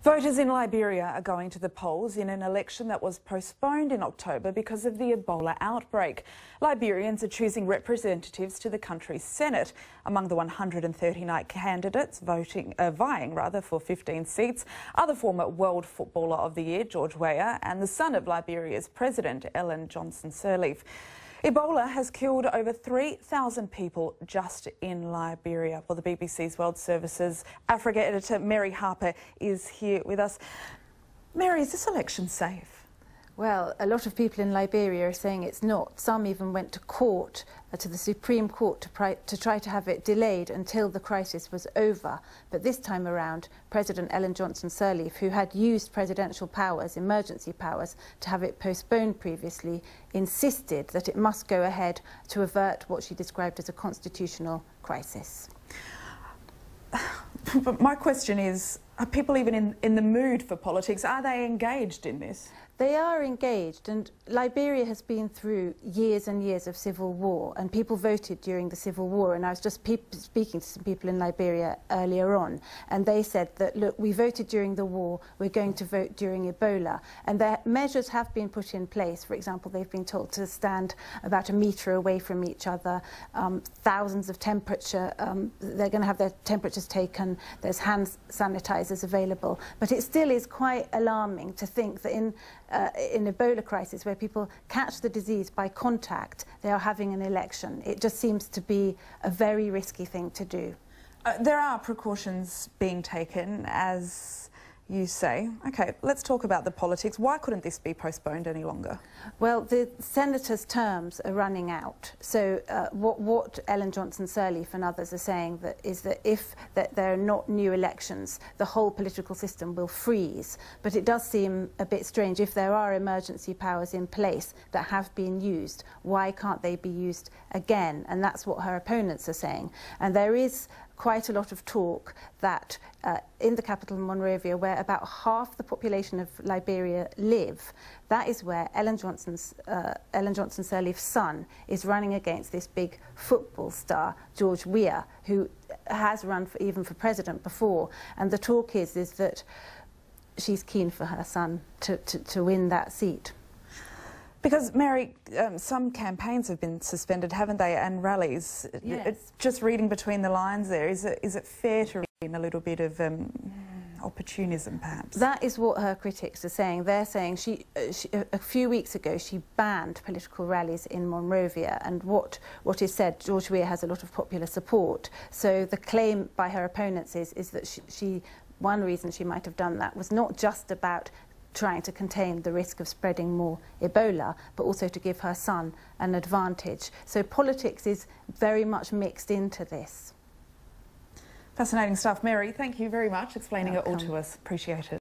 Voters in Liberia are going to the polls in an election that was postponed in October because of the Ebola outbreak. Liberians are choosing representatives to the country's Senate. Among the 139 candidates vying for 15 seats are the former World Footballer of the Year, George Weah, and the son of Liberia's President, Ellen Johnson Sirleaf. Ebola has killed over 3,000 people just in Liberia. Well, the BBC's World Services Africa editor Mary Harper is here with us. Mary, is this election safe? Well, a lot of people in Liberia are saying it's not. Some even went to court, to the Supreme Court, to try to have it delayed until the crisis was over. But this time around, President Ellen Johnson Sirleaf, who had used presidential powers, emergency powers, to have it postponed previously, insisted that it must go ahead to avert what she described as a constitutional crisis. But my question is, are people even in the mood for politics? Are they engaged in this? They are engaged, and Liberia has been through years and years of civil war, and people voted during the civil war. And I was just speaking to some people in Liberia earlier on, and they said that, look, we voted during the war, we're going to vote during Ebola. And their measures have been put in place. For example, they've been told to stand about a metre away from each other, thousands of temperature, they're going to have their temperatures taken, there's hand sanitizers available. But it still is quite alarming to think that in Ebola crisis, where people catch the disease by contact, they are having an election. It just seems to be a very risky thing to do. There are precautions being taken, as you say. OK, let's talk about the politics. Why couldn't this be postponed any longer? Well, the senators' terms are running out. So what Ellen Johnson Sirleaf and others are saying is that if there are not new elections, the whole political system will freeze. But it does seem a bit strange. If there are emergency powers in place that have been used, why can't they be used again? And that's what her opponents are saying. And there is quite a lot of talk that in the capital Monrovia, where about half the population of Liberia live, that is where Ellen Johnson Sirleaf's son is running against this big football star, George Weah, who has run even for president before. And the talk is that she's keen for her son to win that seat. Because, Mary, some campaigns have been suspended, haven't they, and rallies. Yes. Just reading between the lines there, is it fair to read in a little bit of opportunism, perhaps? That is what her critics are saying. They're saying a few weeks ago she banned political rallies in Monrovia, and what is said, George Weah has a lot of popular support. So the claim by her opponents is that one reason she might have done that was not just about trying to contain the risk of spreading more Ebola, but also to give her son an advantage. So politics is very much mixed into this. Fascinating stuff. Mary, thank you very much explaining it all to us. Appreciate it.